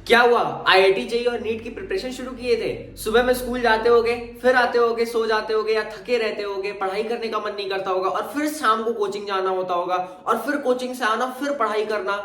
क्या हुआ? IIT JEE और नीट की प्रिपरेशन शुरू किए थे? सुबह में स्कूल जाते होगे, फिर आते होगे, सो जाते होगे या थके रहते होगे, पढ़ाई करने का मन नहीं करता होगा और फिर शाम को कोचिंग जाना होता होगा और फिर कोचिंग से आना, फिर पढ़ाई करना।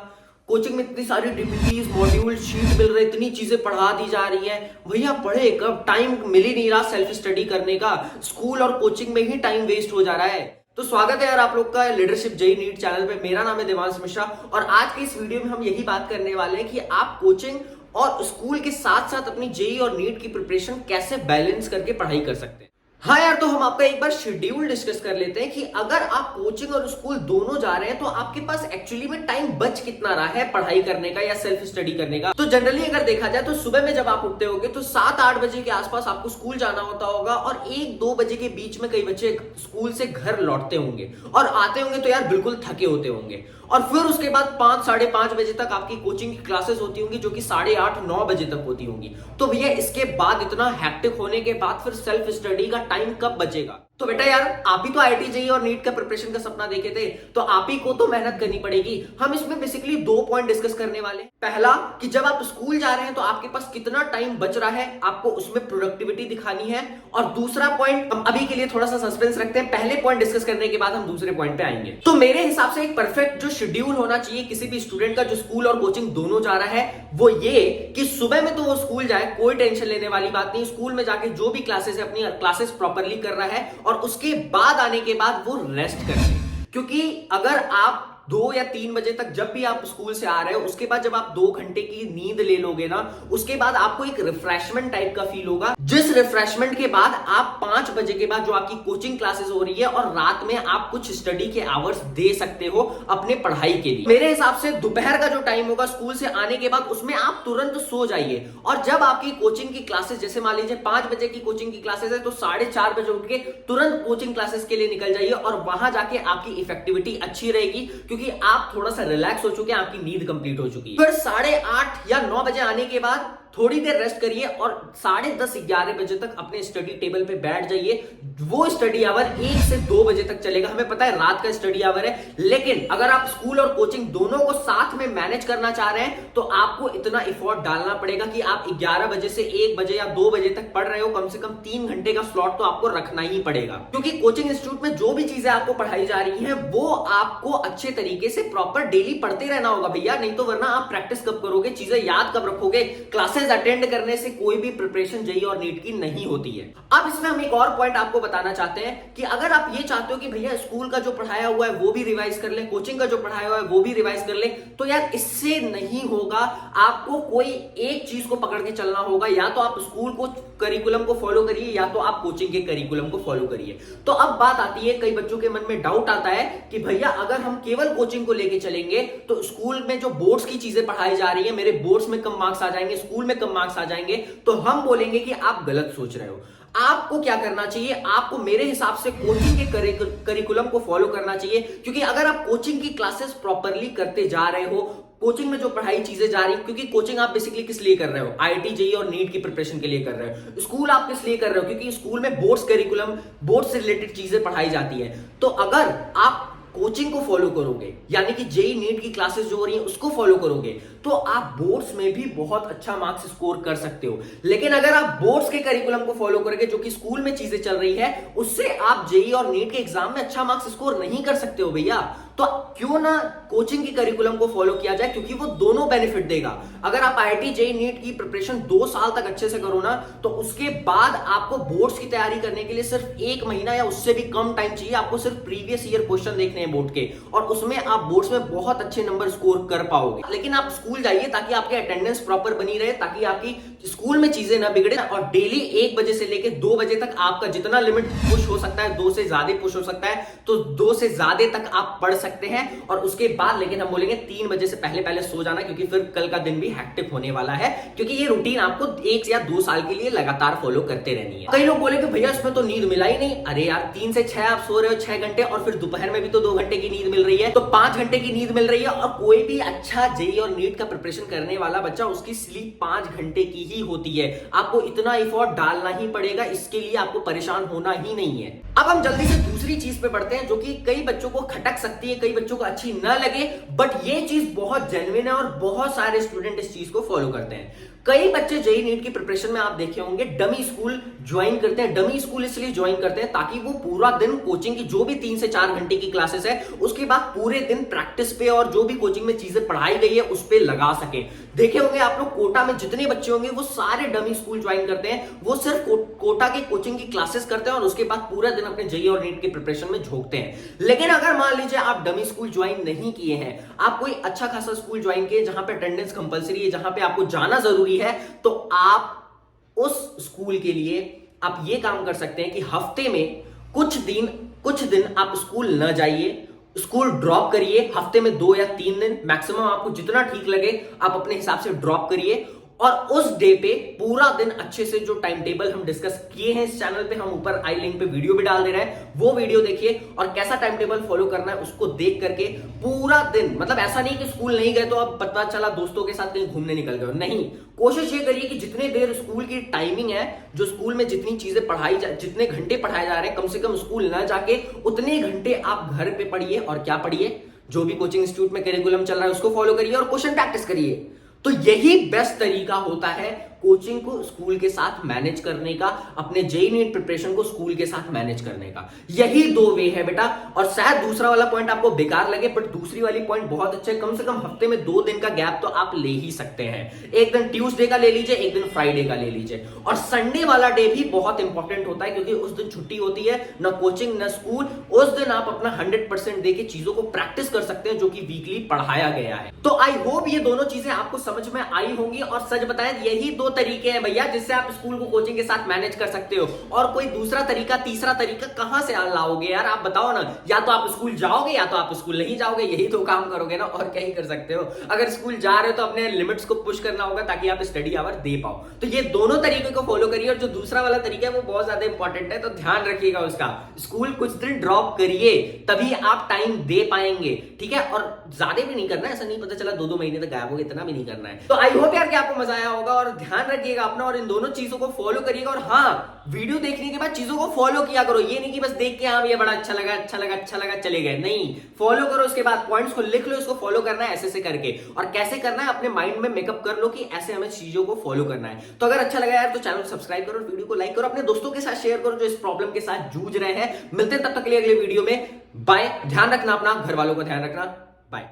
कोचिंग में इतनी सारी डीपीटीज, मॉड्यूल, शीट मिल रहे, इतनी चीजें पढ़ा दी जा रही है, भैया पढ़े कब? टाइम मिल ही नहीं रहा सेल्फ स्टडी करने का। स्कूल और कोचिंग में ही टाइम वेस्ट हो जा रहा है। तो स्वागत है यार आप लोग का लीडरशिप जेईई नीट चैनल पे। मेरा नाम है देवांश मिश्रा और आज के इस वीडियो में हम यही बात करने वाले हैं कि आप कोचिंग और स्कूल के साथ साथ अपनी जेईई और नीट की प्रिपरेशन कैसे बैलेंस करके पढ़ाई कर सकते हैं। हाँ यार, तो हम आपका एक बार शेड्यूल डिस्कस कर लेते हैं कि अगर आप कोचिंग और स्कूल दोनों जा रहे हैं तो आपके पास एक्चुअली में टाइम बच कितना रहा है पढ़ाई करने का या सेल्फ स्टडी करने का। तो जनरली अगर देखा जाए तो सुबह में जब आप उठते होगे तो 7-8 बजे के आसपास आपको स्कूल जाना होता होगा और 1-2 बजे के बीच में कई बच्चे स्कूल से घर लौटते होंगे और आते होंगे तो यार बिल्कुल थके होते होंगे। और फिर उसके बाद 5-5:30 बजे तक आपकी कोचिंग की क्लासेस होती होंगी जो कि 8:30-9 बजे तक होती होंगी। तो भैया इसके बाद इतना हैक्टिक होने के बाद फिर सेल्फ स्टडी का टाइम कब बचेगा? तो बेटा यार, आप ही तो आईआईटी जेईई और नीट का प्रिपरेशन का सपना देखे थे, तो आप ही को तो मेहनत करनी पड़ेगी। हम इसमें बेसिकली 2 पॉइंट डिस्कस करने वाले हैं। पहला कि जब आप स्कूल जा रहे हैं तो आपके पास कितना टाइम बच रहा है, आपको उसमें प्रोडक्टिविटी दिखानी है। और दूसरा पॉइंट, हम अभी के लिए थोड़ा सा सस्पेंस रखते हैं, पहले पॉइंट डिस्कस करने के बाद हम दूसरे पॉइंट पे आएंगे। तो मेरे हिसाब से एक परफेक्ट जो शेड्यूल होना चाहिए किसी भी स्टूडेंट का जो स्कूल और कोचिंग दोनों जा रहा है, वो ये कि सुबह में तो वो स्कूल जाए, कोई टेंशन लेने वाली बात नहीं। स्कूल में जाके जो भी क्लासेस है अपनी क्लासेस प्रॉपरली कर रहा है और उसके बाद आने के बाद वो रेस्ट कर ले। क्योंकि अगर आप 2 या 3 बजे तक जब भी आप स्कूल से आ रहे हो, उसके बाद जब आप 2 घंटे की नींद ले लोगे ना, उसके बाद आपको एक रिफ्रेशमेंट टाइप का फील होगा, जिस रिफ्रेशमेंट के बाद आप 5 बजे के बाद जो आपकी कोचिंग क्लासेस हो रही है और रात में आप कुछ स्टडी के आवर्स दे सकते हो अपने पढ़ाई के लिए। मेरे हिसाब से दोपहर का जो टाइम होगा स्कूल से आने के बाद, उसमें आप तुरंत सो जाइए और जब आपकी कोचिंग की क्लासेस, जैसे मान लीजिए 5 बजे की कोचिंग की क्लासेस है, तो 4:30 बजे उठ के तुरंत कोचिंग क्लासेस के लिए निकल जाइए और वहां जाके आपकी इफेक्टिविटी अच्छी रहेगी क्योंकि आप थोड़ा सा रिलैक्स हो चुके हैं, आपकी नींद कंप्लीट हो चुकी है। फिर 8:30 या 9 बजे आने के बाद थोड़ी देर रेस्ट करिए और 10:30-11 बजे तक अपने स्टडी टेबल पे बैठ जाइए। वो स्टडी आवर 1 से 2 बजे तक चलेगा। हमें पता है रात का स्टडी आवर है, लेकिन अगर आप स्कूल और कोचिंग दोनों को साथ में मैनेज करना चाह रहे हैं तो आपको इतना एफर्ट डालना पड़ेगा कि आप 11 बजे से 1 बजे या 2 बजे तक पढ़ रहे हो, कम से कम 3 घंटे का स्लॉट तो आपको रखना ही पड़ेगा। क्योंकि कोचिंग इंस्टीट्यूट में जो भी चीजें आपको पढ़ाई जा रही है वो आपको अच्छे तरीके से प्रॉपर डेली पढ़ते रहना होगा भैया, नहीं तो वरना आप प्रैक्टिस कब करोगे, चीजें याद कब रखोगे? क्लासेस अटेंड करने से कोई भी प्रिपरेशन जेईई और नीट की नहीं होती है। अब इसमें हम एक और पॉइंट आपको बताना चाहते हैं कि अगर आप ये चाहते हो कि भैया स्कूल का जो पढ़ाया हुआ है वो भी रिवाइज कर ले, कोचिंग का जो पढ़ाया हुआ है वो भी रिवाइज कर ले, तो यार इससे नहीं होगा। आपको कोई एक चीज को पकड़ के चलना होगा, या तो आप स्कूल को करिकुलम को फॉलो करिए या तो आप कोचिंग के करिकुलम को फॉलो करिए। तो अब बात आती है, कई बच्चों के मन में डाउट आता है कि भैया अगर हम केवल कोचिंग को लेके चलेंगे तो स्कूल में जो बोर्ड्स की चीजें पढ़ाई जा रही है, मेरे बोर्ड्स में कम मार्क्स आ जाएंगे, स्कूल में कम मार्क्स आ जाएंगे। तो हम बोलेंगे कि आप गलत सोच रहे हो। आपको क्या करना चाहिए? आपको मेरे हिसाब से कोचिंग के करिकुलम को फॉलो करना चाहिए, क्योंकि अगर आप कोचिंग की क्लासेस प्रॉपरली करते जा रहे हो, कोचिंग में जो पढ़ाई चीजें जा रही है, क्योंकि कोचिंग आप बेसिकली किस लिए कर रहे हो? आईआईटी जेईई और नीट की प्रिपरेशन के लिए कर रहे हो। स्कूल आप किस लिए कर रहे हो? क्योंकि स्कूल में बोर्ड्स करिकुलम, बोर्ड से रिलेटेड चीजें पढ़ाई जाती है। तो अगर आप कोचिंग को फॉलो करोगे, यानी कि जेईई नीट की क्लासेस जो हो रही हैं उसको फॉलो करोगे, तो आप बोर्ड्स में भी बहुत अच्छा मार्क्स स्कोर कर सकते हो। लेकिन अगर आप बोर्ड्स के करिकुलम को फॉलो करोगे, जो कि स्कूल में चीजें चल रही है, उससे आप जेईई और नीट के एग्जाम में अच्छा मार्क्स स्कोर नहीं कर सकते हो भैया। तो क्यों ना कोचिंग की करिकुलम को फॉलो किया जाए, क्योंकि वो दोनों बेनिफिट देगा। अगर आप आईआईटी जेईई नीट की प्रिपरेशन 2 साल तक अच्छे से करो ना, तो उसके बाद आपको बोर्ड्स की तैयारी करने के लिए सिर्फ 1 महीना या उससे भी कम टाइम चाहिए। आपको सिर्फ प्रीवियस ईयर क्वेश्चन देखने हैं बोर्ड के, और उसमें आप बोर्ड्स में बहुत अच्छे नंबर स्कोर कर पाओगे। लेकिन आप स्कूल जाइए ताकि आपकी अटेंडेंस प्रॉपर बनी रहे, ताकि आपकी स्कूल में चीजें ना बिगड़े, और डेली 1 बजे से लेकर 2 बजे तक आपका जितना लिमिट पुश हो सकता है, 2 से ज्यादा पुश हो सकता है, तो 2 से ज्यादा तक आप पढ़ सकते हैं। और उसके बाद लेकिन हम बोलेंगे 3 बजे से पहले पहले सो जाना, क्योंकि फिर कल का दिन भी हैक्टिक होने वाला है, क्योंकि ये रूटीन आपको 1 या 2 साल के लिए लगातार फॉलो करते रहनी है। कई लोग बोले कि भैया इसमें तो नींद मिला ही नहीं। अरे यार, 3 से 6 आप सो रहे हो 6 घंटे, और फिर दोपहर में भी तो 2 घंटे की नींद मिल रही है, तो 5 घंटे की नींद मिल रही है। और कोई भी अच्छा जेईई और नीट का प्रिपरेशन करने वाला बच्चा, उसकी स्लीप 5 घंटे की ही होती है। आपको इतना एफर्ट डालना ही पड़ेगा, इसके लिए आपको परेशान होना ही नहीं है। अब हम जल्दी से दूसरी चीज पे बढ़ते हैं, जो कि कई बच्चों को खटक सकती लगती है, कई बच्चों को अच्छी ना लगे, बट ये चीज बहुत जेन्युइन है और बहुत सारे स्टूडेंट इस चीज को फॉलो करते हैं। कई बच्चे जेईई नीट की प्रिपरेशन में आप देखे होंगे डमी स्कूल ज्वाइन करते हैं। डमी स्कूल इसलिए ज्वाइन करते हैं ताकि वो पूरा दिन कोचिंग की जो भी 3 से 4 घंटे की क्लासेस है, उसके बाद पूरे दिन प्रैक्टिस पे और जो भी कोचिंग में चीजें पढ़ाई गई है उस पे लगा सके। देखे होंगे आप लोग, कोटा में जितने बच्चे होंगे वो सारे डमी स्कूल ज्वाइन करते हैं। वो सिर्फ कोटा के कोचिंग की क्लासेस करते हैं और उसके बाद पूरा दिन अपने जेईई और नीट की प्रिपरेशन में झोंकते हैं। लेकिन अगर मान लीजिए आप डमी स्कूल ज्वाइन नहीं किए हैं, आप कोई अच्छा खासा स्कूल ज्वाइन किए जहां पे अटेंडेंस कंपलसरी है, जहां पे आपको जाना जरूरी है, तो आप उस स्कूल के लिए आप ये काम कर सकते हैं कि हफ्ते में कुछ दिन आप स्कूल न जाइए, स्कूल ड्रॉप करिए। हफ्ते में 2 या 3 दिन मैक्सिमम, आपको जितना ठीक लगे आप अपने हिसाब से ड्रॉप करिए। और उस डे पे पूरा दिन अच्छे से जो टाइम टेबल हम डिस्कस किए हैं इस चैनल पे, हम ऊपर आई लिंक पे वीडियो भी डाल दे रहे हैं, वो वीडियो देखिए और कैसा टाइम टेबल फॉलो करना है उसको देख करके पूरा दिन, मतलब ऐसा नहीं कि स्कूल नहीं गए तो अब पता चला दोस्तों के साथ कहीं घूमने निकल गए, नहीं। कोशिश ये करिए कि जितने देर स्कूल की टाइमिंग है, जो स्कूल में जितनी चीजें जितने घंटे पढ़ाए जा रहे हैं, कम से कम स्कूल ना जाके उतने घंटे आप घर पे पढ़िए। और क्या पढ़िए? जो भी कोचिंग इंस्टीट्यूट में करिकुलम चल रहा है उसको फॉलो करिए और क्वेश्चन प्रैक्टिस करिए। तो यही बेस्ट तरीका होता है कोचिंग को स्कूल के साथ मैनेज करने का, अपने जेईई नीट प्रिपरेशन को स्कूल के साथ मैनेज करने का। यही 2 वे है बेटा। और शायद दूसरा वाला पॉइंट आपको बेकार लगे, बट दूसरी वाली पॉइंट बहुत अच्छा है। कम से कम हफ्ते में 2 दिन का गैप तो आप ले ही सकते हैं। एक दिन ट्यूसडे का ले लीजिए, एक दिन फ्राइडे का ले लीजिए। और संडे वाला डे भी बहुत इंपॉर्टेंट होता है क्योंकि उस दिन छुट्टी होती है, ना कोचिंग ना स्कूल। उस दिन आप अपना 100% देके चीजों को प्रैक्टिस कर सकते हैं जो कि वीकली पढ़ाया गया है। तो आई होप ये दोनों चीजें आपको समझ में आई होंगी। और सच बताएं, यही 2 तरीके हैं भैया जिससे आप स्कूल को कोचिंग के साथ मैनेज कर सकते हो। और कोई दूसरा तरीका, तीसरा तरीका कहां से लाओगे यार? आप बताओ ना। या तो आप स्कूल जाओगे या तो आप स्कूल नहीं जाओगे, यही तो काम करोगे ना, और क्या ही कर सकते हो। अगर स्कूल जा रहे हो तो अपने लिमिट्स को पुश करना होगा ताकि आप स्टडी आवर दे पाओ। तो ये दोनों तरीके को फॉलो करिए। और जो दूसरा वाला तरीका है वो बहुत ज्यादा इंपॉर्टेंट है, तो ध्यान रखिएगा उसका। स्कूल कुछ दिन ड्रॉप करिए, तभी आप टाइम दे पाएंगे, ठीक है? और ज्यादा भी नहीं करना है, ऐसा नहीं पता चला 2-2 महीने तक गायब हो गए, इतना भी नहीं करना है। तो आई होप यार कि आपको मजा आया होगा। और ध्यान रखिएगा अपना और इन दोनों चीजों को फॉलो करिएगा। और हाँ, वीडियो देखने के बाद चीजों को फॉलो किया करो। ये नहीं कि बस देख के हाँ ये बड़ा अच्छा लगा चले गए, नहीं। फॉलो करो, उसके बाद पॉइंट्स को लिख लो, इसको फॉलो करना है ऐसे करके। और कैसे करना है अपने माइंड में मेकअप कर लो कि ऐसे हमें चीजों को फॉलो करना है। तो अगर अच्छा लगा यार तो चैनल को सब्सक्राइब करो, वीडियो को लाइक करो, अपने दोस्तों के साथ शेयर करो जो इस प्रॉब्लम के साथ जूझ रहे हैं। मिलते हैं तब तक के लिए अगले वीडियो में। बाय। ध्यान रखना अपना, घर वालों का ध्यान रखना। बाय।